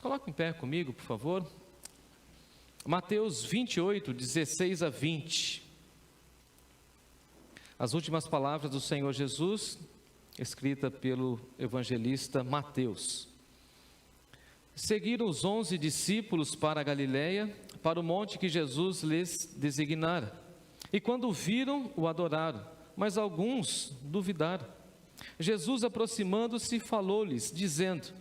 Se coloca em pé comigo, por favor. Mateus 28, 16 a 20. As últimas palavras do Senhor Jesus, escrita pelo evangelista Mateus. Seguiram os 11 discípulos para a Galileia, para o monte que Jesus lhes designara. E quando o viram, o adoraram, mas alguns duvidaram. Jesus, aproximando-se, falou-lhes, dizendo: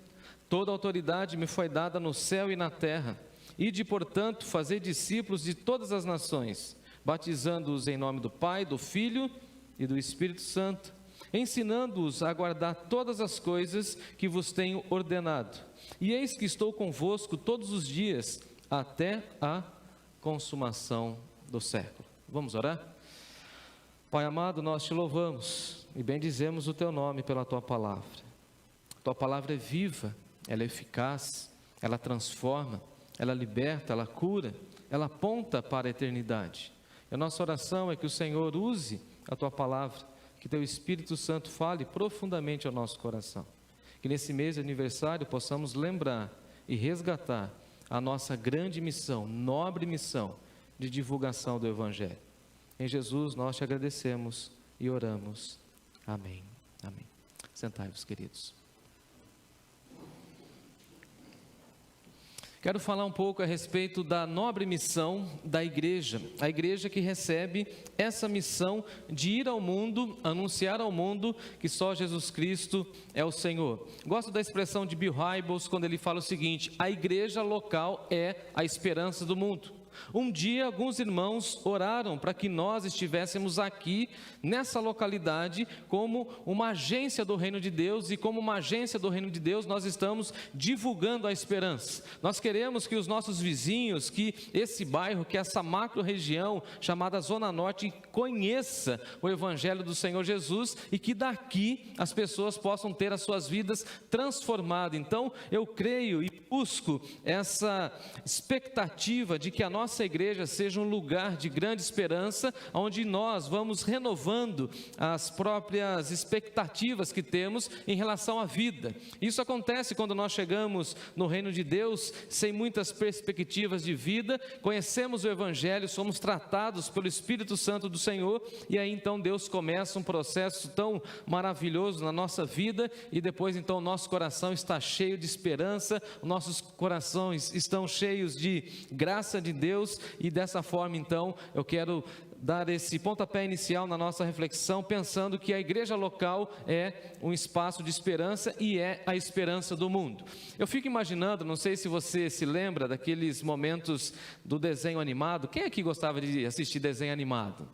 toda autoridade me foi dada no céu e na terra. Ide, portanto, fazer discípulos de todas as nações, batizando-os em nome do Pai, do Filho e do Espírito Santo, ensinando-os a guardar todas as coisas que vos tenho ordenado. E eis que estou convosco todos os dias, até a consumação do século. Vamos orar? Pai amado, nós te louvamos e bendizemos o teu nome pela tua palavra. A tua palavra é viva, ela é eficaz, ela transforma, ela liberta, ela cura, ela aponta para a eternidade. E a nossa oração é que o Senhor use a tua palavra, que teu Espírito Santo fale profundamente ao nosso coração. Que nesse mês de aniversário possamos lembrar e resgatar a nossa grande missão, nobre missão de divulgação do Evangelho. Em Jesus nós te agradecemos e oramos. Amém. Amém. Sentai-vos, queridos. Quero falar um pouco a respeito da nobre missão da igreja, a igreja que recebe essa missão de ir ao mundo, anunciar ao mundo que só Jesus Cristo é o Senhor. Gosto da expressão de Bill Hybels quando ele fala o seguinte: a igreja local é a esperança do mundo. Um dia alguns irmãos oraram para que nós estivéssemos aqui nessa localidade como uma agência do reino de Deus, e como uma agência do reino de Deus nós estamos divulgando a esperança. Nós queremos que os nossos vizinhos, que esse bairro, que essa macro região chamada Zona Norte conheça o Evangelho do Senhor Jesus, e que daqui as pessoas possam ter as suas vidas transformadas. Então eu creio e busco essa expectativa de que a nossa igreja seja um lugar de grande esperança, onde nós vamos renovando as próprias expectativas que temos em relação à vida. Isso acontece quando nós chegamos no reino de Deus sem muitas perspectivas de vida, conhecemos o Evangelho, somos tratados pelo Espírito Santo do Senhor, e aí então Deus começa um processo tão maravilhoso na nossa vida, e depois então o nosso coração está cheio de esperança, nossos corações estão cheios de graça de Deus, e dessa forma então eu quero dar esse pontapé inicial na nossa reflexão, pensando que a igreja local é um espaço de esperança e é a esperança do mundo. Eu fico imaginando, não sei se você se lembra daqueles momentos do desenho animado. Quem aqui gostava de assistir desenho animado?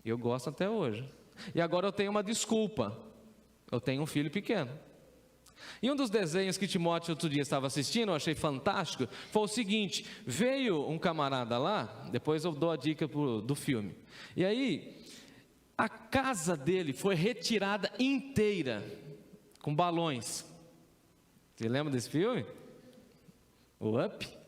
Eu gosto até hoje. E agora eu tenho uma desculpa: eu tenho um filho pequeno. E um dos desenhos que Timóteo outro dia estava assistindo, eu achei fantástico, foi o seguinte: veio um camarada lá, depois eu dou a dica do filme, e aí a casa dele foi retirada inteira, com balões. Você lembra desse filme? O Up?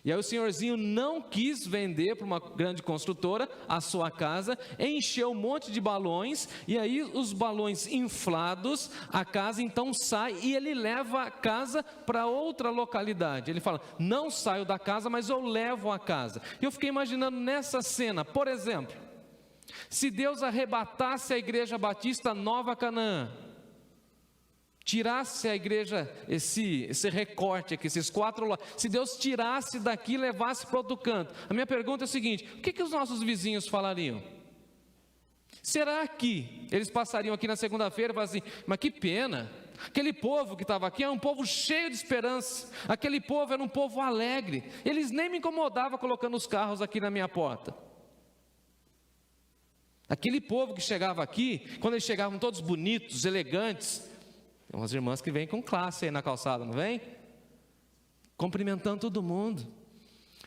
E aí o senhorzinho não quis vender para uma grande construtora a sua casa, encheu um monte de balões, e aí os balões inflados, a casa então sai, e ele leva a casa para outra localidade. Ele fala: não saio da casa, mas eu levo a casa. E eu fiquei imaginando nessa cena, por exemplo, se Deus arrebatasse a igreja batista Nova Canaã, tirasse a igreja, esse recorte aqui, esses 4 lados, se Deus tirasse daqui e levasse para outro canto, a minha pergunta é o seguinte: o que os nossos vizinhos falariam? Será que eles passariam aqui na segunda-feira e falariam assim: mas que pena, aquele povo que estava aqui era um povo cheio de esperança, aquele povo era um povo alegre, eles nem me incomodavam colocando os carros aqui na minha porta. Aquele povo que chegava aqui, quando eles chegavam todos bonitos, elegantes, tem umas irmãs que vêm com classe aí na calçada, não vem? Cumprimentando todo mundo.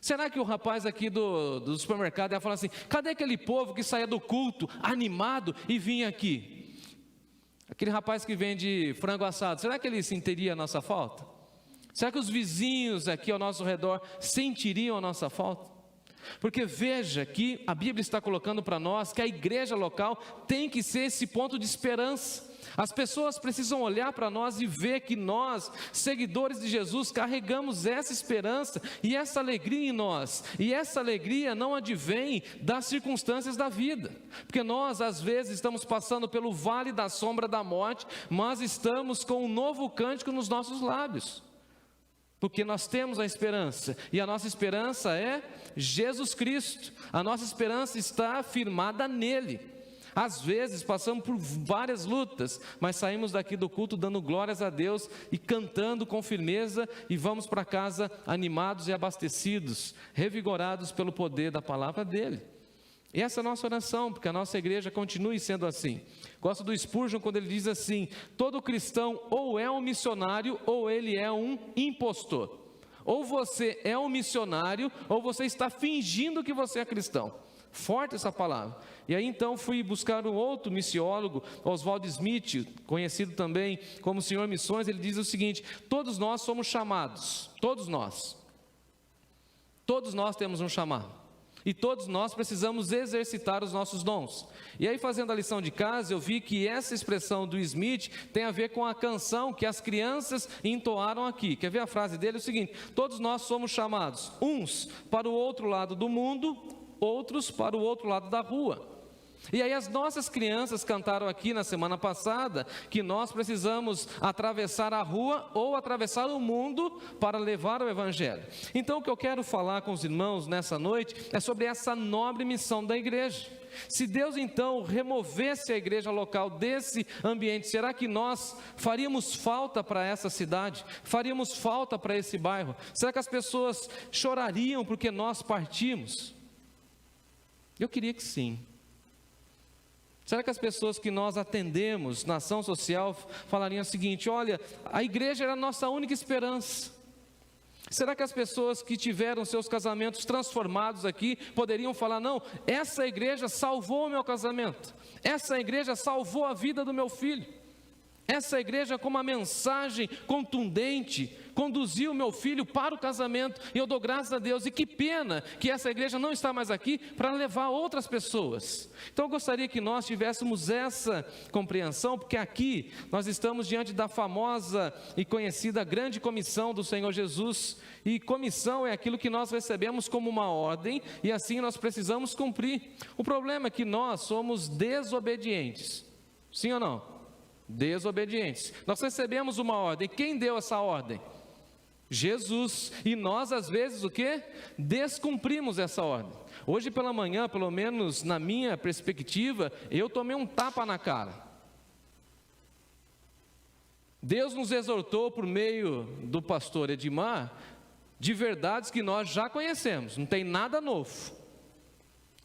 Será que o rapaz aqui do supermercado ia falar assim: cadê aquele povo que saía do culto animado e vinha aqui? Aquele rapaz que vende frango assado, será que ele sentiria a nossa falta? Será que os vizinhos aqui ao nosso redor sentiriam a nossa falta? Porque veja que a Bíblia está colocando para nós que a igreja local tem que ser esse ponto de esperança. As pessoas precisam olhar para nós e ver que nós, seguidores de Jesus, carregamos essa esperança e essa alegria em nós. E essa alegria não advém das circunstâncias da vida. Porque nós, às vezes, estamos passando pelo vale da sombra da morte, mas estamos com um novo cântico nos nossos lábios. Porque nós temos a esperança, e a nossa esperança é Jesus Cristo. A nossa esperança está firmada nele. Às vezes passamos por várias lutas, mas saímos daqui do culto dando glórias a Deus e cantando com firmeza, e vamos para casa animados e abastecidos, revigorados pelo poder da palavra dele. E essa é a nossa oração, porque a nossa igreja continue sendo assim. Gosto do Spurgeon quando ele diz assim: todo cristão ou é um missionário ou ele é um impostor. Ou você é um missionário ou você está fingindo que você é cristão. Forte essa palavra. E aí então fui buscar um outro missiólogo, Oswald Smith, conhecido também como Senhor Missões. Ele diz o seguinte: todos nós somos chamados, todos nós temos um chamado. E todos nós precisamos exercitar os nossos dons. E aí, fazendo a lição de casa, eu vi que essa expressão do Smith tem a ver com a canção que as crianças entoaram aqui. Quer ver a frase dele? É o seguinte: todos nós somos chamados, uns para o outro lado do mundo, outros para o outro lado da rua. E aí as nossas crianças cantaram aqui na semana passada que nós precisamos atravessar a rua ou atravessar o mundo para levar o Evangelho. Então o que eu quero falar com os irmãos nessa noite é sobre essa nobre missão da igreja. Se Deus então removesse a igreja local desse ambiente, será que nós faríamos falta para essa cidade? Faríamos falta para esse bairro? Será que as pessoas chorariam porque nós partimos? Eu queria que sim. Será que as pessoas que nós atendemos na ação social falariam o seguinte: olha, a igreja era a nossa única esperança? Será que as pessoas que tiveram seus casamentos transformados aqui poderiam falar: não, essa igreja salvou o meu casamento, essa igreja salvou a vida do meu filho, essa igreja com uma mensagem contundente conduziu o meu filho para o casamento, e eu dou graças a Deus. E que pena que essa igreja não está mais aqui para levar outras pessoas. Então eu gostaria que nós tivéssemos essa compreensão, porque aqui nós estamos diante da famosa e conhecida grande comissão do Senhor Jesus, e comissão é aquilo que nós recebemos como uma ordem, e assim nós precisamos cumprir. O problema é que nós somos desobedientes, sim ou não? Desobedientes. Nós recebemos uma ordem. Quem deu essa ordem? Jesus. E nós às vezes o quê? Descumprimos essa ordem. Hoje pela manhã, pelo menos na minha perspectiva, eu tomei um tapa na cara. Deus nos exortou por meio do pastor Edmar de verdades que nós já conhecemos, não tem nada novo.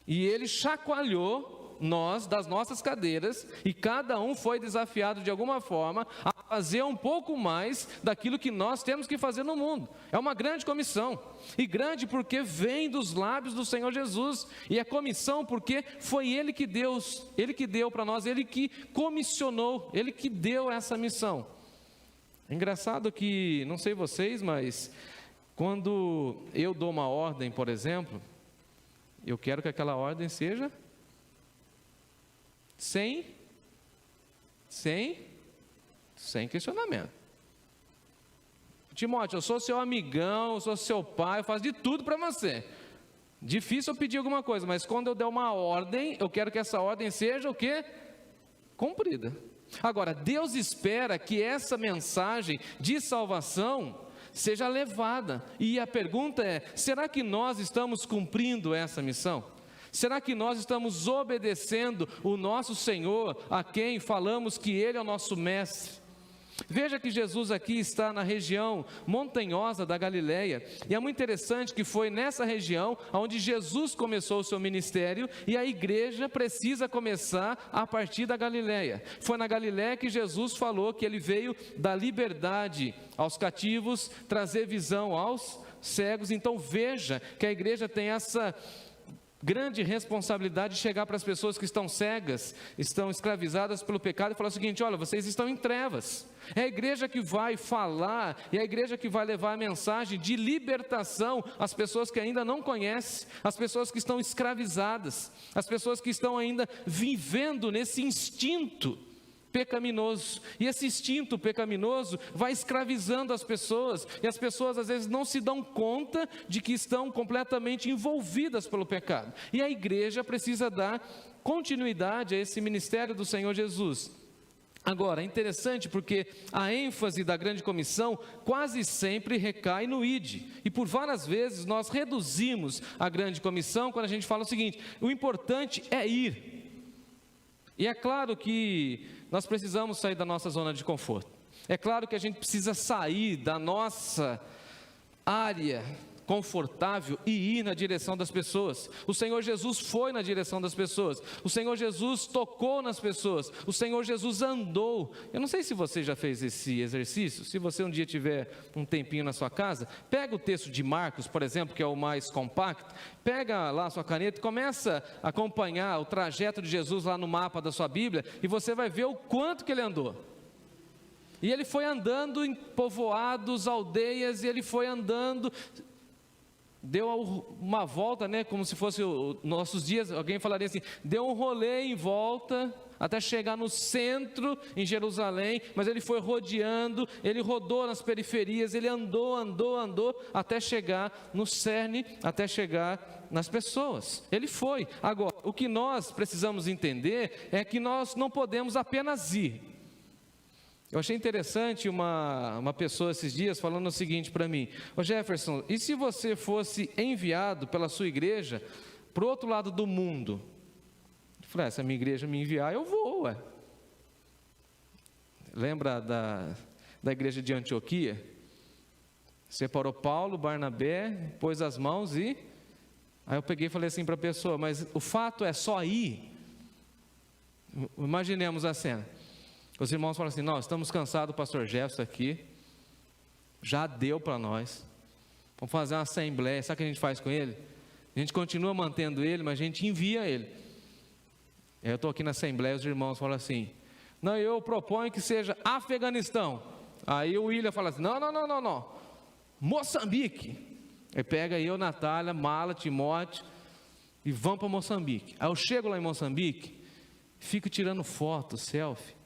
E ele chacoalhou nós das nossas cadeiras, e cada um foi desafiado de alguma forma a fazer um pouco mais daquilo que nós temos que fazer no mundo. É uma grande comissão, e grande porque vem dos lábios do Senhor Jesus, e é comissão porque foi Ele que deu para nós, Ele que comissionou, Ele que deu essa missão. É engraçado que, não sei vocês, mas quando eu dou uma ordem, por exemplo, eu quero que aquela ordem seja sem questionamento. Timóteo, eu sou seu amigão, eu sou seu pai, eu faço de tudo para você. Difícil eu pedir alguma coisa, mas quando eu der uma ordem, eu quero que essa ordem seja o quê? Cumprida. Agora, Deus espera que essa mensagem de salvação seja levada. E a pergunta é: será que nós estamos cumprindo essa missão? Será que nós estamos obedecendo o nosso Senhor, a quem falamos que Ele é o nosso mestre? Veja que Jesus aqui está na região montanhosa da Galileia, e é muito interessante que foi nessa região onde Jesus começou o seu ministério, e a igreja precisa começar a partir da Galileia. Foi na Galileia que Jesus falou que Ele veio dar liberdade aos cativos, trazer visão aos cegos. Então veja que a igreja tem essa grande responsabilidade de chegar para as pessoas que estão cegas, estão escravizadas pelo pecado e falar o seguinte: olha, vocês estão em trevas. É a igreja que vai falar, é a igreja que vai levar a mensagem de libertação às pessoas que ainda não conhecem, às pessoas que estão escravizadas, às pessoas que estão ainda vivendo nesse instinto pecaminoso. E esse instinto pecaminoso vai escravizando as pessoas, e as pessoas às vezes não se dão conta de que estão completamente envolvidas pelo pecado. E a igreja precisa dar continuidade a esse ministério do Senhor Jesus. Agora, é interessante porque a ênfase da grande comissão quase sempre recai no id. E por várias vezes nós reduzimos a grande comissão quando a gente fala o seguinte: o importante é ir. E é claro que nós precisamos sair da nossa zona de conforto. É claro que a gente precisa sair da nossa área confortável e ir na direção das pessoas. O Senhor Jesus foi na direção das pessoas. O Senhor Jesus tocou nas pessoas. O Senhor Jesus andou. Eu não sei se você já fez esse exercício. Se você um dia tiver um tempinho na sua casa, pega o texto de Marcos, por exemplo, que é o mais compacto, pega lá a sua caneta e começa a acompanhar o trajeto de Jesus lá no mapa da sua Bíblia, e você vai ver o quanto que ele andou. E ele foi andando em povoados, aldeias, e ele foi andando, deu uma volta, né, como se fosse os nossos dias, alguém falaria assim, deu um rolê em volta, até chegar no centro, em Jerusalém, mas ele foi rodeando, ele rodou nas periferias, ele andou, até chegar no cerne, até chegar nas pessoas. Ele foi. Agora, o que nós precisamos entender é que nós não podemos apenas ir. Eu achei interessante uma pessoa esses dias falando o seguinte para mim: ô Jefferson, e se você fosse enviado pela sua igreja para o outro lado do mundo? Eu falei: se a minha igreja me enviar, eu vou, ué. Lembra da igreja de Antioquia? Separou Paulo, Barnabé, pôs as mãos e... Aí eu peguei e falei assim para a pessoa: mas o fato é só ir? Imaginemos a cena. Os irmãos falam assim: não, estamos cansados do pastor Jefferson aqui, já deu para nós, vamos fazer uma assembleia. Sabe o que a gente faz com ele? A gente continua mantendo ele, mas a gente envia ele. Eu estou aqui na assembleia, os irmãos falam assim: não, eu proponho que seja Afeganistão. Aí o William fala assim: não, Moçambique. Aí pega eu, Natália, Mala, Timóteo, e vamos para Moçambique. Aí eu chego lá em Moçambique, fico tirando foto, selfie.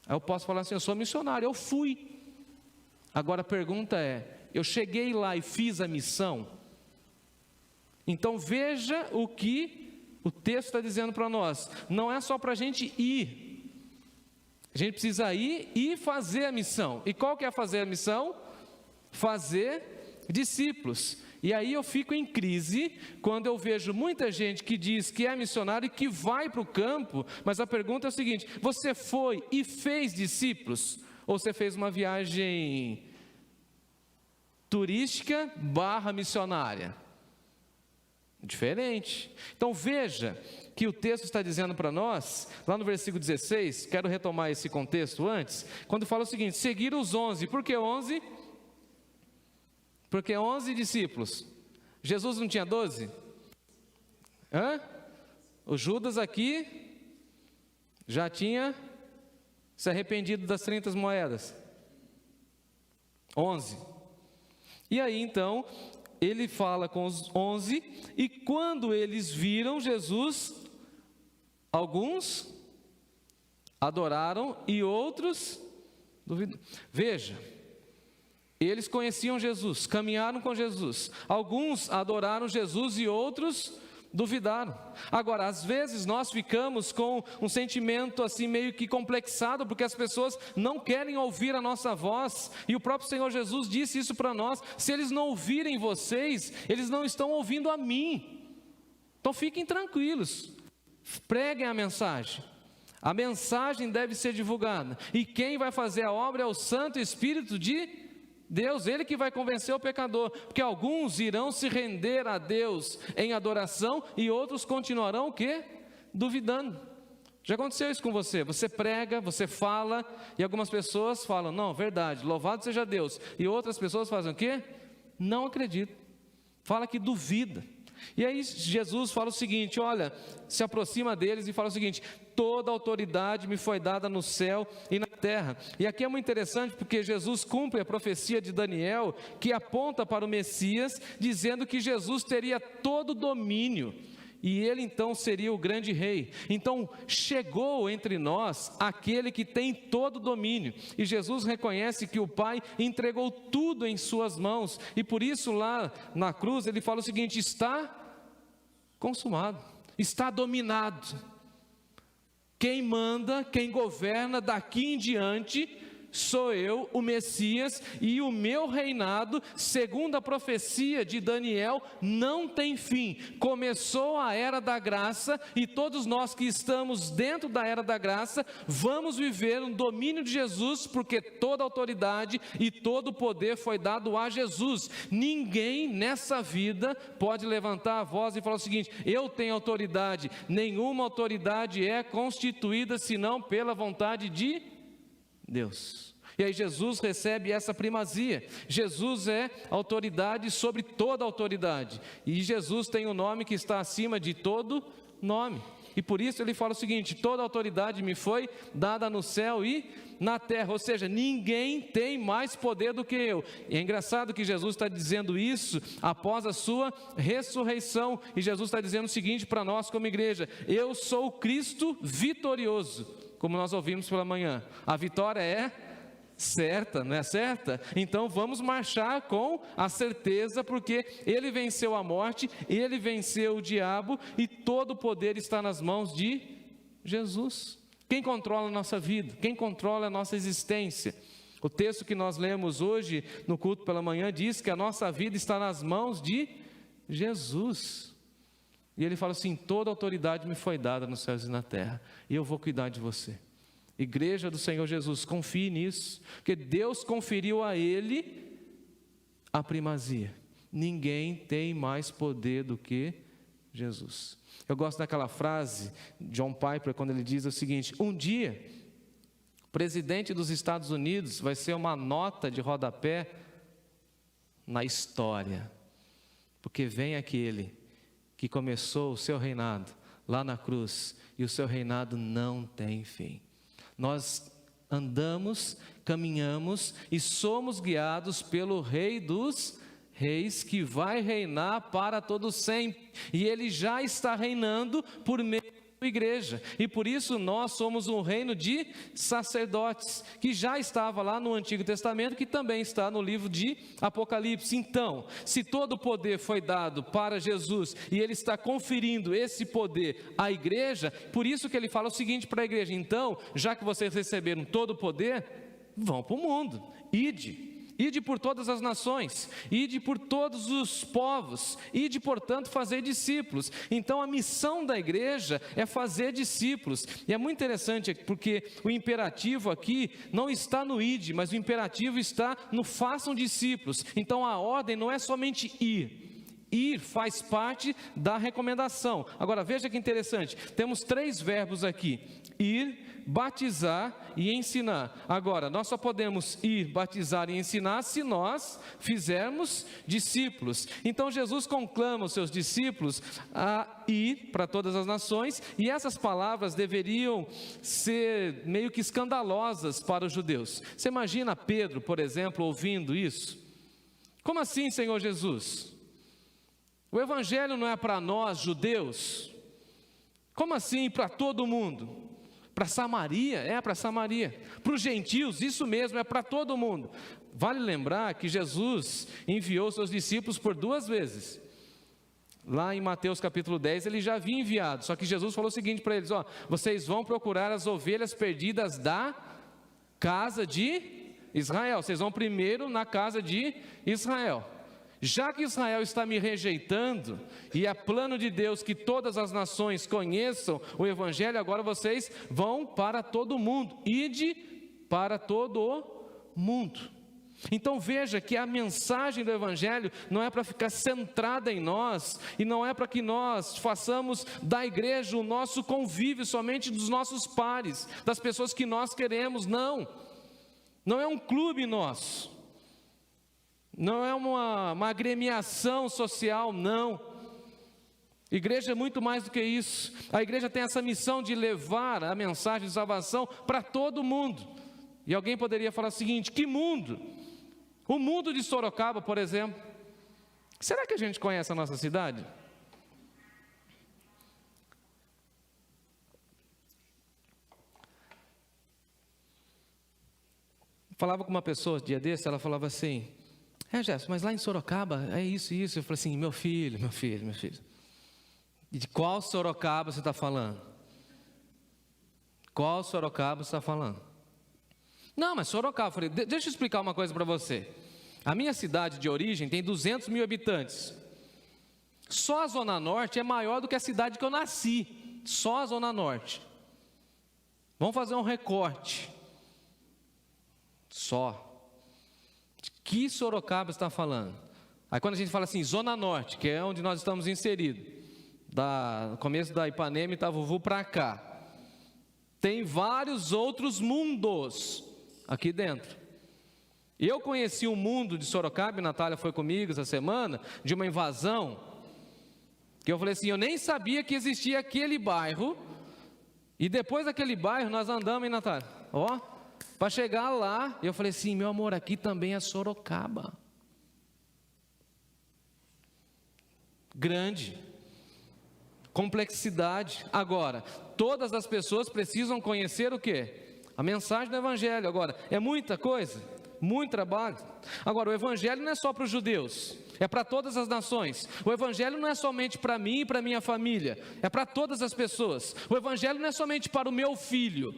Aí eu posso falar assim: eu sou missionário, eu fui. Agora a pergunta é: eu cheguei lá e fiz a missão? Então veja o que o texto está dizendo para nós. Não é só para a gente ir. A gente precisa ir e fazer a missão. E qual que é fazer a missão? Fazer discípulos. E aí eu fico em crise quando eu vejo muita gente que diz que é missionário e que vai para o campo, mas a pergunta é o seguinte: você foi e fez discípulos? Ou você fez uma viagem turística / missionária? Diferente. Então veja que o texto está dizendo para nós, lá no versículo 16, quero retomar esse contexto antes, quando fala o seguinte: seguir os 11, por que 11? Porque 11 discípulos. Jesus não tinha 12? O Judas aqui já tinha se arrependido das 30 moedas. 11. E aí então, ele fala com os 11, e quando eles viram Jesus, alguns adoraram e outros duvidaram. Veja, eles conheciam Jesus, caminharam com Jesus. Alguns adoraram Jesus e outros duvidaram. Agora, às vezes nós ficamos com um sentimento assim meio que complexado, porque as pessoas não querem ouvir a nossa voz. E o próprio Senhor Jesus disse isso para nós: se eles não ouvirem vocês, eles não estão ouvindo a mim. Então fiquem tranquilos, preguem a mensagem. A mensagem deve ser divulgada. E quem vai fazer a obra é o Santo Espírito de Deus, Ele que vai convencer o pecador, porque alguns irão se render a Deus em adoração e outros continuarão o quê? Duvidando. Já aconteceu isso com você? Você prega, você fala, e algumas pessoas falam: não, verdade, louvado seja Deus. E outras pessoas fazem o quê? Não acreditam. Fala que duvida. E aí Jesus fala o seguinte, olha, se aproxima deles e fala o seguinte: toda autoridade me foi dada no céu e na terra. E aqui é muito interessante porque Jesus cumpre a profecia de Daniel, que aponta para o Messias, dizendo que Jesus teria todo o domínio, e ele então seria o grande rei. Então chegou entre nós aquele que tem todo o domínio, e Jesus reconhece que o Pai entregou tudo em suas mãos, e por isso lá na cruz ele fala o seguinte: está consumado, está dominado. Quem manda, quem governa daqui em diante sou eu, o Messias, e o meu reinado, segundo a profecia de Daniel, não tem fim. Começou a era da graça, e todos nós que estamos dentro da era da graça, vamos viver no domínio de Jesus, porque toda autoridade e todo poder foi dado a Jesus. Ninguém nessa vida pode levantar a voz e falar o seguinte: eu tenho autoridade. Nenhuma autoridade é constituída senão pela vontade de Deus. E aí Jesus recebe essa primazia. Jesus é autoridade sobre toda autoridade, e Jesus tem o nome que está acima de todo nome, e por isso ele fala o seguinte: toda autoridade me foi dada no céu e na terra. Ou seja, ninguém tem mais poder do que eu. E é engraçado que Jesus está dizendo isso após a sua ressurreição, e Jesus está dizendo o seguinte para nós como igreja: eu sou o Cristo vitorioso. Como nós ouvimos pela manhã, a vitória é certa, não é certa? Então vamos marchar com a certeza, porque Ele venceu a morte, Ele venceu o diabo, e todo o poder está nas mãos de Jesus. Quem controla a nossa vida? Quem controla a nossa existência? O texto que nós lemos hoje no culto pela manhã diz que a nossa vida está nas mãos de Jesus. E ele fala assim: toda autoridade me foi dada nos céus e na terra, e eu vou cuidar de você. Igreja do Senhor Jesus, confie nisso, porque Deus conferiu a ele a primazia. Ninguém tem mais poder do que Jesus. Eu gosto daquela frase de John Piper, quando ele diz o seguinte: um dia, o presidente dos Estados Unidos vai ser uma nota de rodapé na história, porque vem aquele que começou o seu reinado lá na cruz, e o seu reinado não tem fim. Nós andamos, caminhamos e somos guiados pelo Rei dos Reis, que vai reinar para todo sempre, e Ele já está reinando por meio da igreja, e por isso nós somos um reino de sacerdotes, que já estava lá no Antigo Testamento, que também está no livro de Apocalipse. Então, se todo o poder foi dado para Jesus, e Ele está conferindo esse poder à igreja, por isso que Ele fala o seguinte para a igreja: então, já que vocês receberam todo o poder, vão para o mundo, ide por todas as nações, ide por todos os povos, ide, portanto, fazer discípulos. Então a missão da igreja é fazer discípulos, e é muito interessante porque o imperativo aqui não está no ide, mas o imperativo está no façam discípulos. Então a ordem não é somente ir faz parte da recomendação. Agora veja que interessante, temos 3 verbos aqui: ir, batizar e ensinar. Agora, nós só podemos ir, batizar e ensinar se nós fizermos discípulos. Então Jesus conclama os seus discípulos a ir para todas as nações, e essas palavras deveriam ser meio que escandalosas para os judeus. Você imagina Pedro, por exemplo, ouvindo isso? Como assim, Senhor Jesus? O evangelho não é para nós judeus? Como assim para todo mundo? Para Samaria? É para Samaria. Para os gentios? Isso mesmo, é para todo mundo. Vale lembrar que Jesus enviou seus discípulos por 2 vezes. Lá em Mateus capítulo 10 ele já havia enviado, só que Jesus falou o seguinte para eles: vocês vão procurar as ovelhas perdidas da casa de Israel. Vocês vão primeiro na casa de Israel. Já que Israel está me rejeitando, e é plano de Deus que todas as nações conheçam o evangelho, agora vocês vão para todo mundo, ide para todo o mundo. Então veja que a mensagem do evangelho não é para ficar centrada em nós, e não é para que nós façamos da igreja o nosso convívio somente dos nossos pares, das pessoas que nós queremos. Não é um clube nosso, não é uma agremiação social, não. Igreja é muito mais do que isso. A igreja tem essa missão de levar a mensagem de salvação para todo mundo. E alguém poderia falar o seguinte: que mundo? O mundo de Sorocaba, por exemplo. Será que a gente conhece a nossa cidade? Falava com uma pessoa dia desse, ela falava assim: Gerson, mas lá em Sorocaba é isso e isso. Eu falei assim: meu filho. E de qual Sorocaba você está falando? Qual Sorocaba você está falando? Não, mas Sorocaba. Eu falei: deixa eu explicar uma coisa para você. A minha cidade de origem tem 200 mil habitantes. Só a Zona Norte é maior do que a cidade que eu nasci. Só a Zona Norte. Vamos fazer um recorte. Só. De que Sorocaba está falando? Aí quando a gente fala assim, Zona Norte, que é onde nós estamos inseridos, no começo da Ipanema e Itavuvu para cá, tem vários outros mundos aqui dentro. Eu conheci um mundo de Sorocaba, e Natália foi comigo essa semana, de uma invasão, que eu falei assim, eu nem sabia que existia aquele bairro, e depois daquele bairro nós andamos, hein, Natália? Para chegar lá, eu falei assim, meu amor, aqui também é Sorocaba. Grande. Complexidade. Agora, todas as pessoas precisam conhecer o quê? A mensagem do Evangelho. Agora, é muita coisa, muito trabalho. Agora, o Evangelho não é só para os judeus, é para todas as nações. O Evangelho não é somente para mim e para minha família, é para todas as pessoas. O Evangelho não é somente para o meu filho,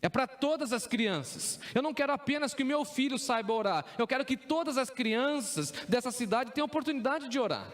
é para todas as crianças. Eu não quero apenas que o meu filho saiba orar, eu quero que todas as crianças dessa cidade tenham oportunidade de orar.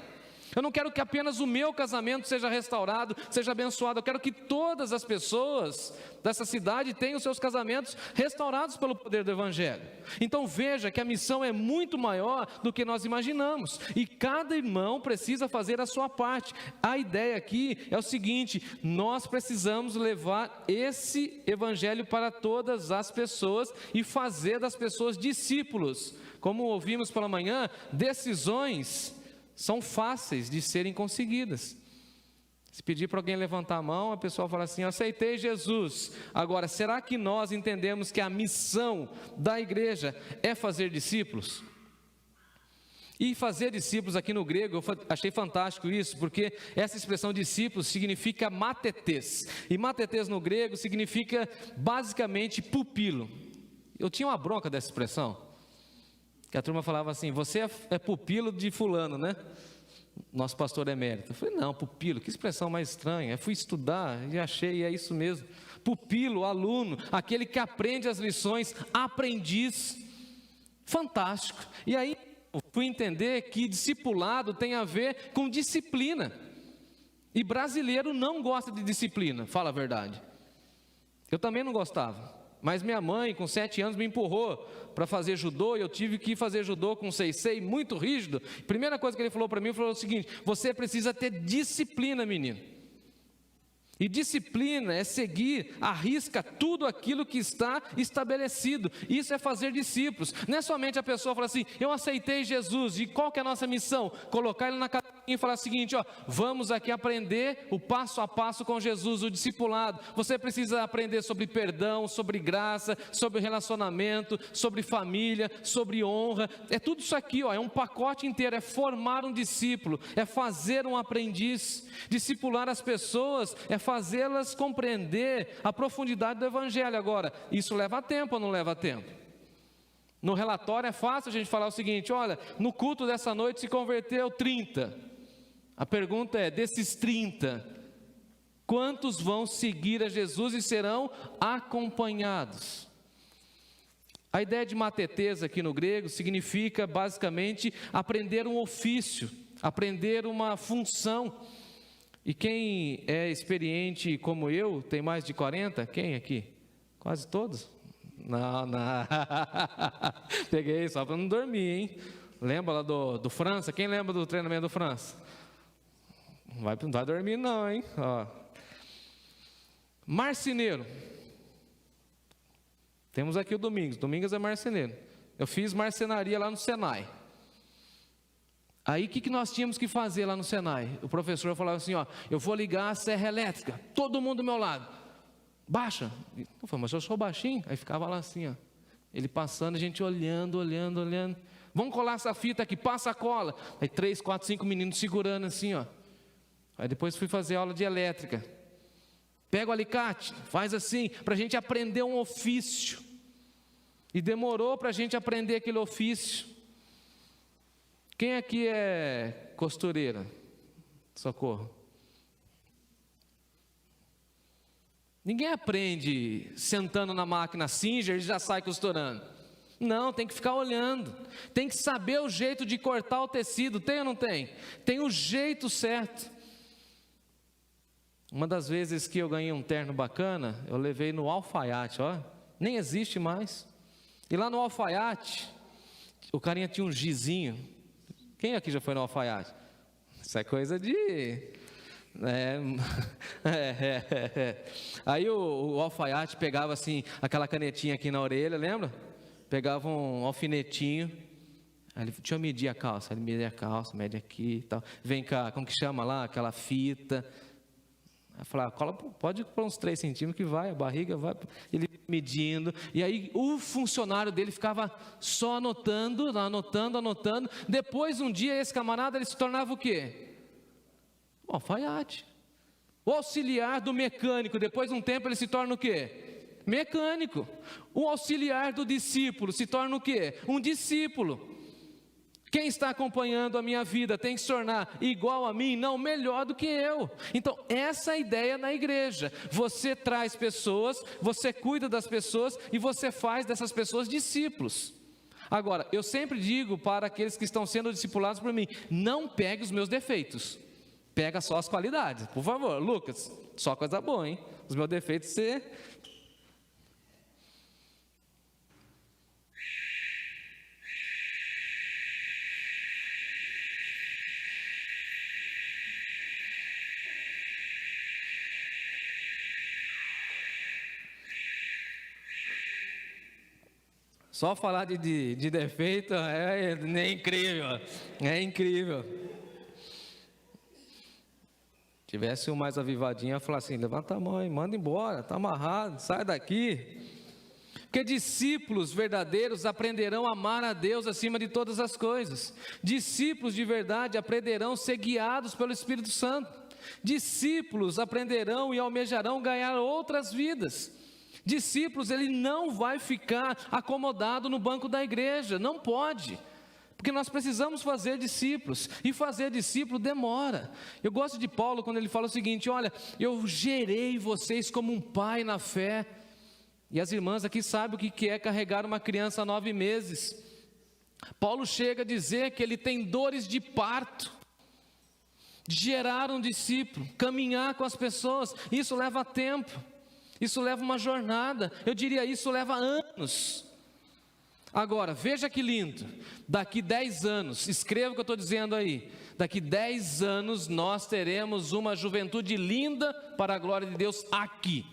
Eu não quero que apenas o meu casamento seja restaurado, seja abençoado. Eu quero que todas as pessoas dessa cidade tenham seus casamentos restaurados pelo poder do Evangelho. Então veja que a missão é muito maior do que nós imaginamos. E cada irmão precisa fazer a sua parte. A ideia aqui é o seguinte: nós precisamos levar esse Evangelho para todas as pessoas e fazer das pessoas discípulos. Como ouvimos pela manhã, decisões são fáceis de serem conseguidas. Se pedir para alguém levantar a mão, a pessoa fala assim, eu aceitei Jesus. Agora, será que nós entendemos que a missão da igreja é fazer discípulos? E fazer discípulos aqui no grego, eu achei fantástico isso, porque essa expressão discípulos significa matetes. E matetes no grego significa basicamente pupilo. Eu tinha uma bronca dessa expressão, que a turma falava assim, você é pupilo de fulano, né? Nosso pastor emérito. Eu falei, não, pupilo, que expressão mais estranha. Eu fui estudar e achei, é isso mesmo. Pupilo, aluno, aquele que aprende as lições, aprendiz. Fantástico. E aí, eu fui entender que discipulado tem a ver com disciplina. E brasileiro não gosta de disciplina, fala a verdade. Eu também não gostava. Mas minha mãe, com 7 anos, me empurrou para fazer judô, e eu tive que fazer judô com sensei, muito rígido. Primeira coisa que ele falou para mim, falou o seguinte, você precisa ter disciplina, menino. E disciplina é seguir à risca tudo aquilo que está estabelecido. Isso é fazer discípulos. Não é somente a pessoa falar assim, eu aceitei Jesus, e qual que é a nossa missão? Colocar ele na cadeira e falar o seguinte, vamos aqui aprender o passo a passo com Jesus, o discipulado. Você precisa aprender sobre perdão, sobre graça, sobre relacionamento, sobre família, sobre honra. É tudo isso aqui, é um pacote inteiro, é formar um discípulo, é fazer um aprendiz. Discipular as pessoas é fazê-las compreender a profundidade do Evangelho. Agora, isso leva tempo ou não leva tempo? No relatório é fácil a gente falar o seguinte, olha, no culto dessa noite se converteu 30. A pergunta é, desses 30, quantos vão seguir a Jesus e serão acompanhados? A ideia de matetes aqui no grego significa basicamente aprender um ofício, aprender uma função. E quem é experiente como eu, tem mais de 40, quem aqui? Quase todos? Não. Peguei só para não dormir, hein? Lembra lá do França? Quem lembra do treinamento do França? Não vai dormir não, hein? Marceneiro. Temos aqui o Domingos é marceneiro. Eu fiz marcenaria lá no Senai. Aí o que nós tínhamos que fazer lá no Senai? O professor falava assim, ó, eu vou ligar a serra elétrica, todo mundo do meu lado, baixa. Eu falei, mas eu sou baixinho. Aí ficava lá assim, ó, ele passando, a gente olhando. Vamos colar essa fita aqui, passa a cola. Aí 3, 4, 5 meninos segurando assim, ó. Aí depois fui fazer aula de elétrica. Pega o alicate, faz assim, para a gente aprender um ofício. E demorou para a gente aprender aquele ofício. Quem aqui é costureira? Socorro. Ninguém aprende sentando na máquina Singer e já sai costurando. Não, tem que ficar olhando. Tem que saber o jeito de cortar o tecido. Tem ou não tem? Tem o jeito certo. Uma das vezes que eu ganhei um terno bacana, eu levei no alfaiate, ó. Nem existe mais. E lá no alfaiate, o carinha tinha um gizinho. Quem aqui já foi no alfaiate? Isso é coisa de... Aí o alfaiate pegava assim, aquela canetinha aqui na orelha, lembra? Pegava um alfinetinho. Aí ele, deixa eu medir a calça. Ele mede a calça, mede aqui e tal. Vem cá, como que chama lá? Aquela fita. Aí falava, cola, pode pôr uns 3 centímetros que vai, a barriga vai. Ele medindo. E aí o funcionário dele ficava só anotando. Depois um dia esse camarada ele se tornava o quê? O alfaiate. O auxiliar do mecânico. Depois de um tempo ele se torna o quê? Mecânico. O auxiliar do discípulo se torna o quê? Um discípulo. Quem está acompanhando a minha vida tem que se tornar igual a mim, não melhor do que eu. Então, essa é a ideia na igreja. Você traz pessoas, você cuida das pessoas e você faz dessas pessoas discípulos. Agora, eu sempre digo para aqueles que estão sendo discipulados por mim, não pegue os meus defeitos. Pega só as qualidades. Por favor, Lucas, só coisa boa, hein? Os meus defeitos você... Só falar de defeito é incrível, é incrível. Tivesse um mais avivadinho, eu ia falar assim, levanta a mão e manda embora, está amarrado, sai daqui. Porque discípulos verdadeiros aprenderão a amar a Deus acima de todas as coisas. Discípulos de verdade aprenderão a ser guiados pelo Espírito Santo. Discípulos aprenderão e almejarão ganhar outras vidas. Discípulos, ele não vai ficar acomodado no banco da igreja, não pode, porque nós precisamos fazer discípulos, e fazer discípulo demora. Eu gosto de Paulo quando ele fala o seguinte, olha, eu gerei vocês como um pai na fé, e as irmãs aqui sabem o que é carregar uma criança há 9 meses, Paulo chega a dizer que ele tem dores de parto, gerar um discípulo, caminhar com as pessoas, isso leva tempo. Isso leva uma jornada, eu diria isso leva anos. Agora, veja que lindo, daqui 10 anos, escreva o que eu estou dizendo aí, daqui 10 anos nós teremos uma juventude linda para a glória de Deus aqui.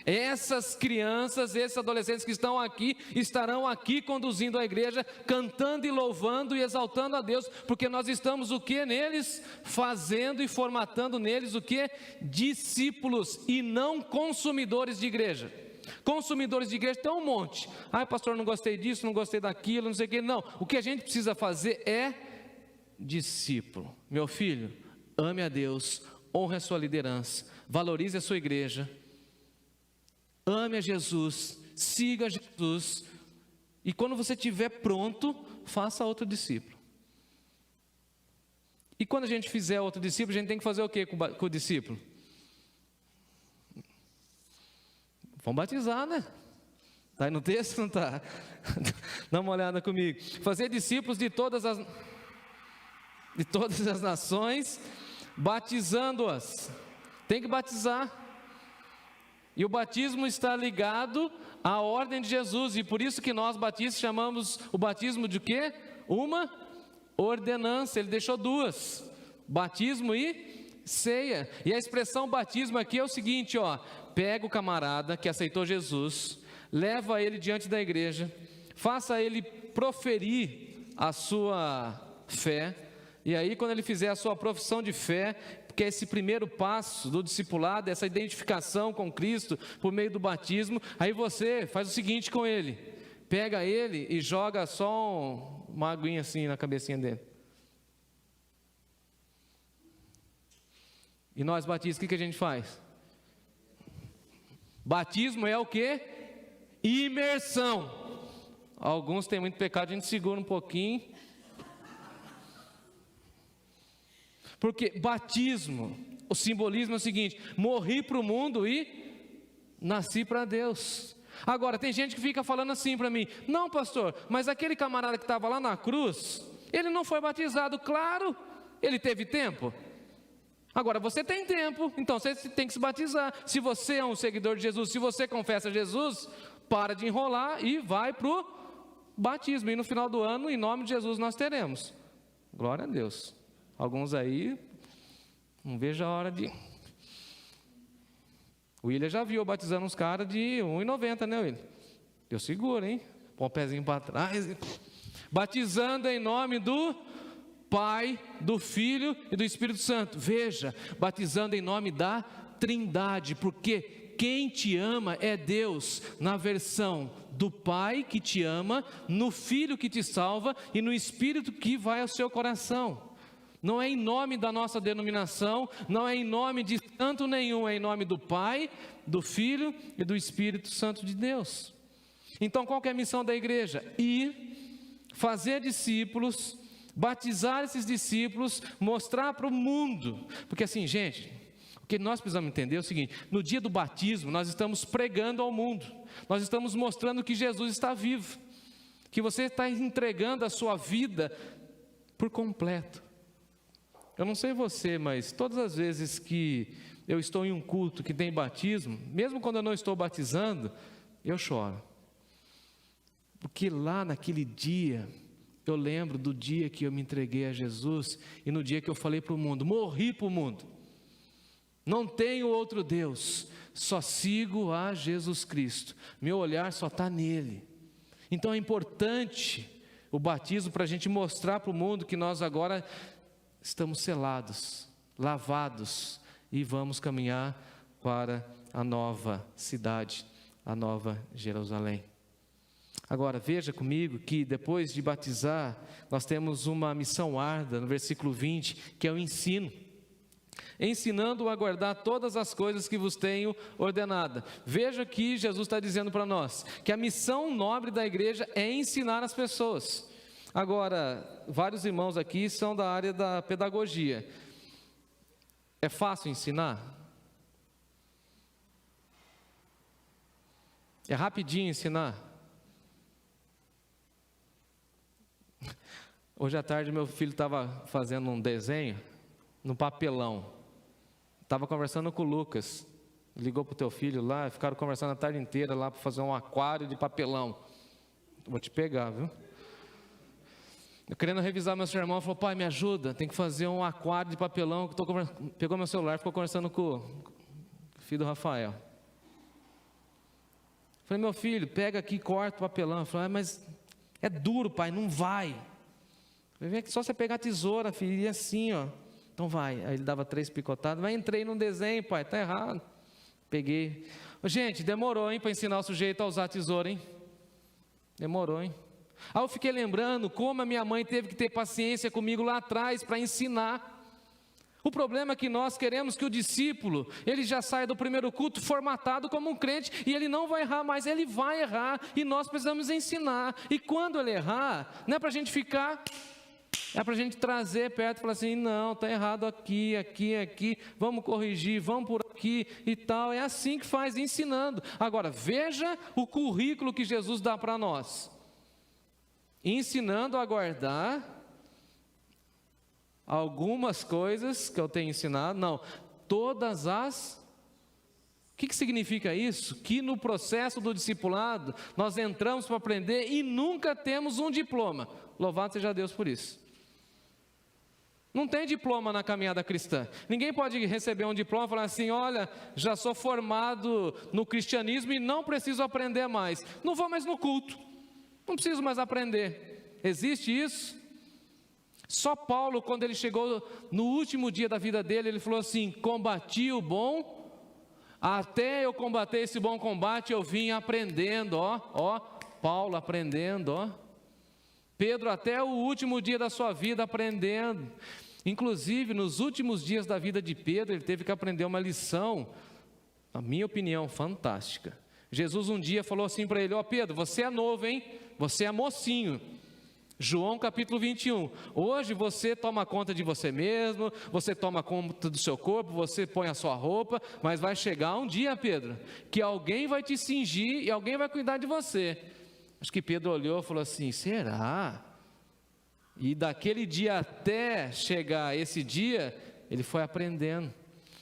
Essas crianças, esses adolescentes que estão aqui, estarão aqui conduzindo a igreja, cantando e louvando e exaltando a Deus, porque nós estamos o que neles? Fazendo e formatando neles o que? Discípulos e não consumidores de igreja. Consumidores de igreja tem um monte. Ai pastor, não gostei disso, não gostei daquilo, não sei o que. Não, o que a gente precisa fazer é discípulo. Meu filho, ame a Deus, honre a sua liderança, valorize a sua igreja, ame a Jesus, siga Jesus, e quando você estiver pronto, faça outro discípulo. E quando a gente fizer outro discípulo, a gente tem que fazer o que com o discípulo? Vamos batizar, né? Está aí no texto, não está? Dá uma olhada comigo. Fazer discípulos de todas as nações, batizando-as. Tem que batizar. E o batismo está ligado à ordem de Jesus, e por isso que nós batistas chamamos o batismo de quê? Uma ordenança. Ele deixou 2, batismo e ceia. E a expressão batismo aqui é o seguinte, ó, pega o camarada que aceitou Jesus, leva ele diante da igreja, faça ele proferir a sua fé, E aí, quando ele fizer a sua profissão de fé, que é esse primeiro passo do discipulado, essa identificação com Cristo por meio do batismo, aí você faz o seguinte com ele: pega ele e joga só uma aguinha assim na cabecinha dele. E nós batistas, o que a gente faz? Batismo é o quê? Imersão. Alguns têm muito pecado, a gente segura um pouquinho. Porque batismo, o simbolismo é o seguinte: morri para o mundo e nasci para Deus. Agora, tem gente que fica falando assim para mim: não, pastor, mas aquele camarada que estava lá na cruz, ele não foi batizado. Claro, ele teve tempo. Agora, você tem tempo, então você tem que se batizar. Se você é um seguidor de Jesus, se você confessa Jesus, para de enrolar e vai para o batismo. E no final do ano, em nome de Jesus, nós teremos. Glória a Deus. Alguns aí, não vejo a hora de... O William já viu batizando uns caras de 1,90, né, William? Eu seguro, hein? Põe o pezinho para trás. Batizando em nome do Pai, do Filho e do Espírito Santo. Veja, batizando em nome da Trindade, porque quem te ama é Deus, na versão do Pai que te ama, no Filho que te salva e no Espírito que vai ao seu coração. Não é em nome da nossa denominação, não é em nome de santo nenhum, é em nome do Pai, do Filho e do Espírito Santo de Deus. Então, qual que é a missão da igreja? Ir, fazer discípulos, batizar esses discípulos, mostrar para o mundo. Porque assim, gente, o que nós precisamos entender é o seguinte: no dia do batismo, nós estamos pregando ao mundo, nós estamos mostrando que Jesus está vivo, que você está entregando a sua vida por completo. Eu não sei você, mas todas as vezes que eu estou em um culto que tem batismo, mesmo quando eu não estou batizando, eu choro. Porque lá naquele dia, eu lembro do dia que eu me entreguei a Jesus e no dia que eu falei para o mundo: morri para o mundo, não tenho outro Deus, só sigo a Jesus Cristo, meu olhar só está nele. Então é importante o batismo para a gente mostrar para o mundo que nós agora estamos selados, lavados e vamos caminhar para a nova cidade, a nova Jerusalém. Agora veja comigo que depois de batizar, nós temos uma missão árdua no versículo 20, que é o ensino. Ensinando a guardar todas as coisas que vos tenho ordenada. Veja que Jesus está dizendo para nós que a missão nobre da igreja é ensinar as pessoas. Agora, vários irmãos aqui são da área da pedagogia. É fácil ensinar? É rapidinho ensinar? Hoje à tarde meu filho estava fazendo um desenho no papelão. Estava conversando com o Lucas. Ligou para o teu filho lá, ficaram conversando a tarde inteira lá para fazer um aquário de papelão. Vou te pegar, viu? Eu querendo revisar meu sermão, falou: pai, me ajuda, tem que fazer um aquário de papelão. Pegou meu celular, ficou conversando com o filho do Rafael. Falei: meu filho, pega aqui e corta o papelão. Ele falou: mas é duro, pai, não vai. Eu falei: só você pegar a tesoura, filho, e assim, ó. Então vai. Aí ele dava 3 picotadas. Mas entrei no desenho, pai, tá errado. Peguei. Gente, demorou, hein, para ensinar o sujeito a usar a tesoura, hein? Demorou, hein? Aí eu fiquei lembrando como a minha mãe teve que ter paciência comigo lá atrás para ensinar. O problema é que nós queremos que o discípulo, ele já saia do primeiro culto formatado como um crente, e ele não vai errar mais, ele vai errar, e nós precisamos ensinar. E quando ele errar, não é para a gente ficar, é para a gente trazer perto e falar assim: não, está errado aqui, vamos corrigir, vamos por aqui e tal. É assim que faz, ensinando. Agora, veja o currículo que Jesus dá para nós: ensinando a guardar algumas coisas que eu tenho ensinado, não, todas as... O que significa isso? Que no processo do discipulado, nós entramos para aprender e nunca temos um diploma. Louvado seja Deus por isso. Não tem diploma na caminhada cristã. Ninguém pode receber um diploma e falar assim: olha, já sou formado no cristianismo e não preciso aprender mais. Não vou mais no culto. Não preciso mais aprender. Existe isso? Só Paulo, quando ele chegou no último dia da vida dele, ele falou assim: combati o bom, até eu combater esse bom combate, eu vim aprendendo, Paulo aprendendo, Pedro até o último dia da sua vida aprendendo. Inclusive, nos últimos dias da vida de Pedro, ele teve que aprender uma lição, na minha opinião, fantástica. Jesus um dia falou assim para ele: Pedro, você é novo, hein? Você é mocinho. João capítulo 21, hoje você toma conta de você mesmo, você toma conta do seu corpo, você põe a sua roupa, mas vai chegar um dia, Pedro, que alguém vai te cingir e alguém vai cuidar de você. Acho que Pedro olhou e falou assim: será? E daquele dia até chegar esse dia, ele foi aprendendo.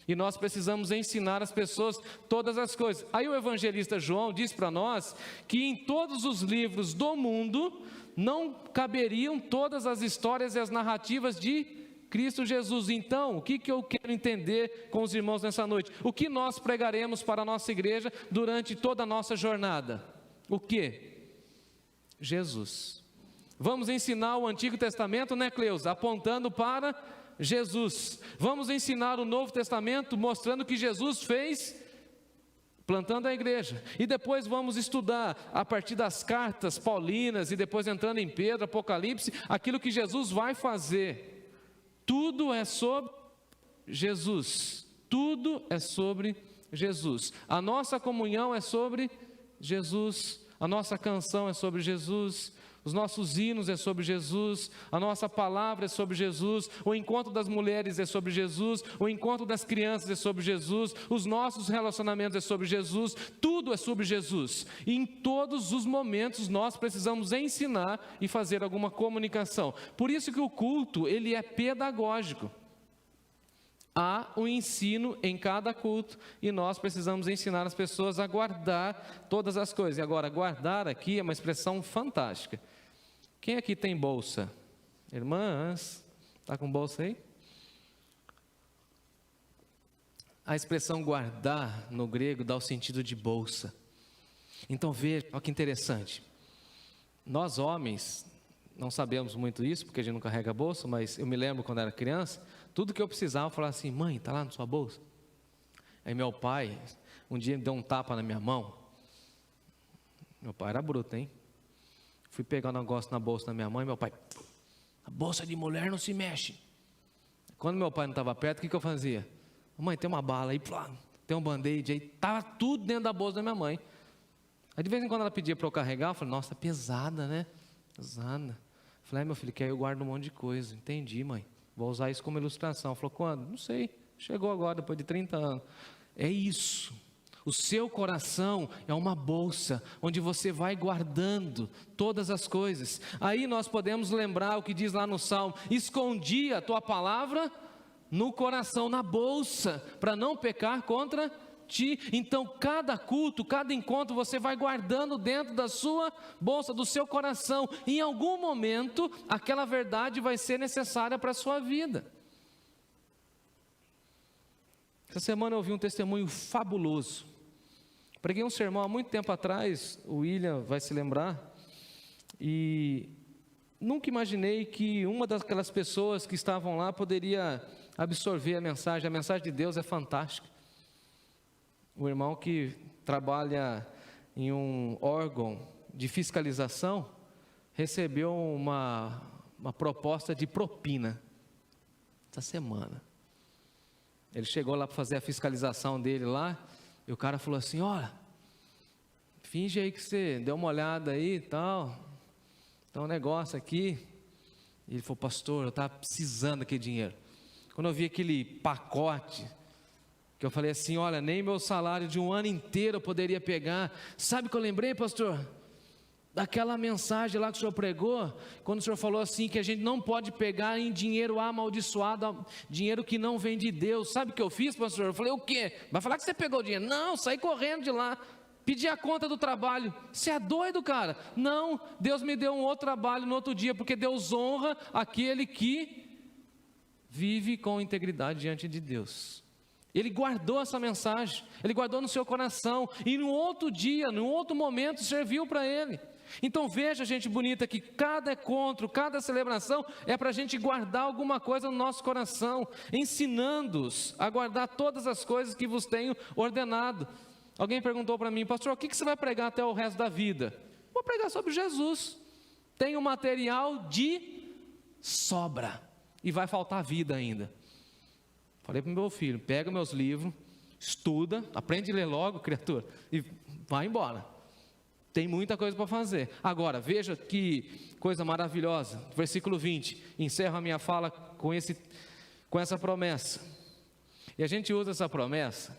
E nós precisamos ensinar as pessoas todas as coisas. Aí o evangelista João diz para nós que em todos os livros do mundo não caberiam todas as histórias e as narrativas de Cristo Jesus. Então, o que eu quero entender com os irmãos nessa noite? O que nós pregaremos para a nossa igreja durante toda a nossa jornada? O que? Jesus. Vamos ensinar o Antigo Testamento, né, Cleusa? Apontando para Jesus. Vamos ensinar o Novo Testamento mostrando que Jesus fez, plantando a igreja. E depois vamos estudar a partir das cartas paulinas e depois entrando em Pedro, Apocalipse, aquilo que Jesus vai fazer. Tudo é sobre Jesus. Tudo é sobre Jesus. A nossa comunhão é sobre Jesus. A nossa canção é sobre Jesus. Os nossos hinos é sobre Jesus, a nossa palavra é sobre Jesus, o encontro das mulheres é sobre Jesus, o encontro das crianças é sobre Jesus, os nossos relacionamentos é sobre Jesus, tudo é sobre Jesus. E em todos os momentos nós precisamos ensinar e fazer alguma comunicação. Por isso que o culto, ele é pedagógico. Há um ensino em cada culto e nós precisamos ensinar as pessoas a guardar todas as coisas. E agora, guardar aqui é uma expressão fantástica. Quem aqui tem bolsa? Irmãs, está com bolsa aí? A expressão guardar no grego dá o sentido de bolsa. Então veja, olha que interessante. Nós homens não sabemos muito isso, porque a gente não carrega bolsa, mas eu me lembro quando era criança, tudo que eu precisava, eu falava assim: mãe, está lá na sua bolsa? Aí meu pai, um dia me deu um tapa na minha mão. Meu pai era bruto, hein? Fui pegar um negócio na bolsa da minha mãe, meu pai: a bolsa de mulher não se mexe. Quando meu pai não estava perto, o que eu fazia? Mãe, tem uma bala aí, tem um band-aid aí, estava tudo dentro da bolsa da minha mãe. Aí de vez em quando ela pedia para eu carregar, eu falei: nossa, pesada, né? Pesada. Falei: meu filho, que aí eu guardo um monte de coisa. Entendi, mãe, vou usar isso como ilustração. Falou: quando? Não sei, chegou agora, depois de 30 anos. É isso. O seu coração é uma bolsa, onde você vai guardando todas as coisas. Aí nós podemos lembrar o que diz lá no Salmo: escondi a tua palavra no coração, na bolsa, para não pecar contra ti. Então cada culto, cada encontro, você vai guardando dentro da sua bolsa, do seu coração. Em algum momento, aquela verdade vai ser necessária para a sua vida. Essa semana eu ouvi um testemunho fabuloso. Preguei um sermão há muito tempo atrás, o William vai se lembrar, e nunca imaginei que uma daquelas pessoas que estavam lá poderia absorver a mensagem. A mensagem de Deus é fantástica. O irmão que trabalha em um órgão de fiscalização recebeu uma proposta de propina essa semana. Ele chegou lá para fazer a fiscalização dele lá, e o cara falou assim: olha, finge aí que você deu uma olhada aí e tal, tem um negócio aqui. E ele falou: pastor, eu estava precisando daquele dinheiro. Quando eu vi aquele pacote, que eu falei assim: olha, nem meu salário de um ano inteiro eu poderia pegar. Sabe o que eu lembrei, pastor? Daquela mensagem lá que o senhor pregou, quando o senhor falou assim, que a gente não pode pegar em dinheiro amaldiçoado, dinheiro que não vem de Deus. Sabe o que eu fiz, pastor? Eu falei: o quê? Vai falar que você pegou o dinheiro? Não, saí correndo de lá, pedi a conta do trabalho. Você é doido, cara? Não, Deus me deu um outro trabalho no outro dia, porque Deus honra aquele que vive com integridade diante de Deus. Ele guardou essa mensagem, ele guardou no seu coração, e no outro dia, no outro momento, serviu para ele. Então veja, gente bonita, que cada encontro, cada celebração é para a gente guardar alguma coisa no nosso coração, ensinando-os a guardar todas as coisas que vos tenho ordenado. Alguém perguntou para mim: pastor, o que você vai pregar até o resto da vida? Vou pregar sobre Jesus. Tem um material de sobra e vai faltar vida ainda. Falei para o meu filho: pega meus livros, estuda, aprende a ler logo, criatura, e vai embora. Tem muita coisa para fazer. Agora, veja que coisa maravilhosa. Versículo 20. Encerro a minha fala com essa promessa. E a gente usa essa promessa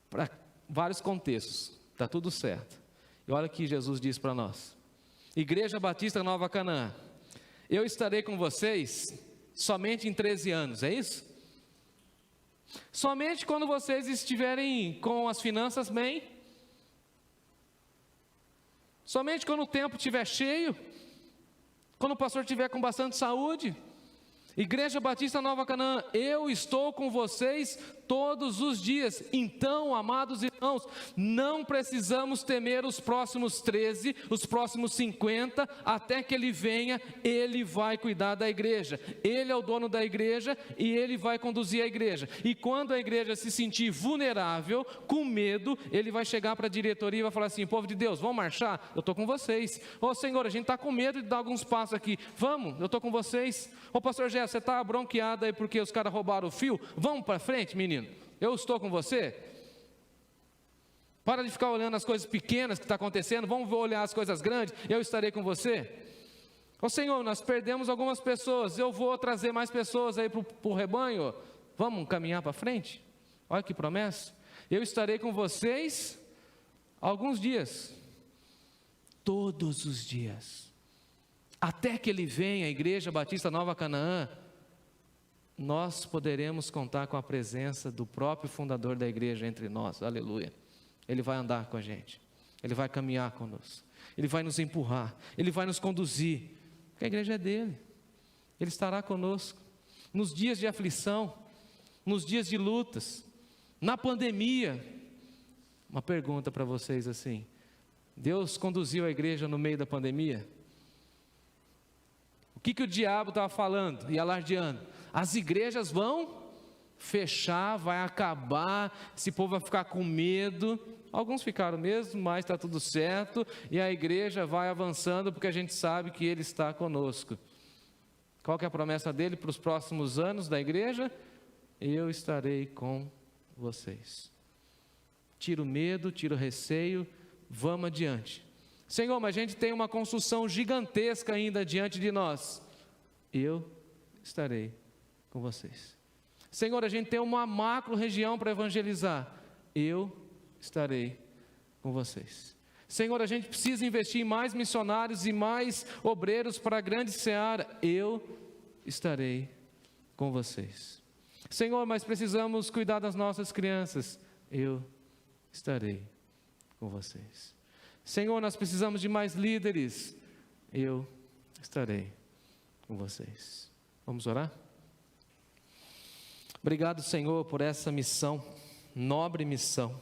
para vários contextos. Está tudo certo. E olha o que Jesus diz para nós. Igreja Batista Nova Canaã: eu estarei com vocês somente em 13 anos. É isso? Somente quando vocês estiverem com as finanças bem. Somente quando o tempo estiver cheio, quando o pastor estiver com bastante saúde. Igreja Batista Nova Canaã: eu estou com vocês todos os dias. Então, amados irmãos, não precisamos temer os próximos 13, os próximos 50, até que Ele venha. Ele vai cuidar da igreja, Ele é o dono da igreja e Ele vai conduzir a igreja. E quando a igreja se sentir vulnerável, com medo, Ele vai chegar para a diretoria e vai falar assim: povo de Deus, vamos marchar? Eu estou com vocês. Ô Senhor, a gente está com medo de dar alguns passos aqui, vamos, eu estou com vocês. Ô pastor Gé, você está bronqueado aí porque os caras roubaram o fio? Vamos para frente, menino, eu estou com você. Para de ficar olhando as coisas pequenas que estão acontecendo, vamos olhar as coisas grandes, eu estarei com você. Ô Senhor, nós perdemos algumas pessoas, eu vou trazer mais pessoas aí para o rebanho, vamos caminhar para frente? Olha que promessa. Eu estarei com vocês alguns dias, todos os dias, até que Ele venha. A Igreja Batista Nova Canaã, nós poderemos contar com a presença do próprio fundador da igreja entre nós. Aleluia. Ele vai andar com a gente, Ele vai caminhar conosco, Ele vai nos empurrar, Ele vai nos conduzir, porque a igreja é dele. Ele estará conosco nos dias de aflição, nos dias de lutas, na pandemia. Uma pergunta para vocês assim: Deus conduziu a igreja no meio da pandemia? O que o diabo estava falando e alardeando? As igrejas vão fechar, vai acabar, esse povo vai ficar com medo. Alguns ficaram mesmo, mas está tudo certo, e a igreja vai avançando, porque a gente sabe que Ele está conosco. Qual que é a promessa dele para os próximos anos da igreja? Eu estarei com vocês. Tira o medo, tira o receio, vamos adiante. Senhor, mas a gente tem uma construção gigantesca ainda diante de nós. Eu estarei com vocês. Senhor, a gente tem uma macro região para evangelizar. Eu estarei com vocês. Senhor, a gente precisa investir em mais missionários e mais obreiros para a grande seara. Eu estarei com vocês. Senhor, mas precisamos cuidar das nossas crianças. Eu estarei com vocês. Senhor, nós precisamos de mais líderes. Eu estarei com vocês. Vamos orar? Obrigado, Senhor, por essa missão, nobre missão.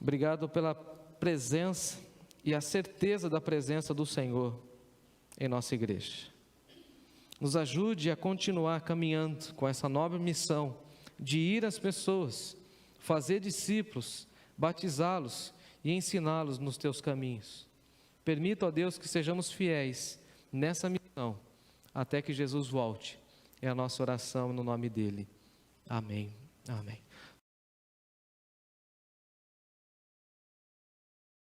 Obrigado pela presença e a certeza da presença do Senhor em nossa igreja. Nos ajude a continuar caminhando com essa nobre missão de ir às pessoas, fazer discípulos, batizá-los e ensiná-los nos teus caminhos. Permita, ó Deus, que sejamos fiéis nessa missão até que Jesus volte. É a nossa oração no nome dele. Amém. Amém.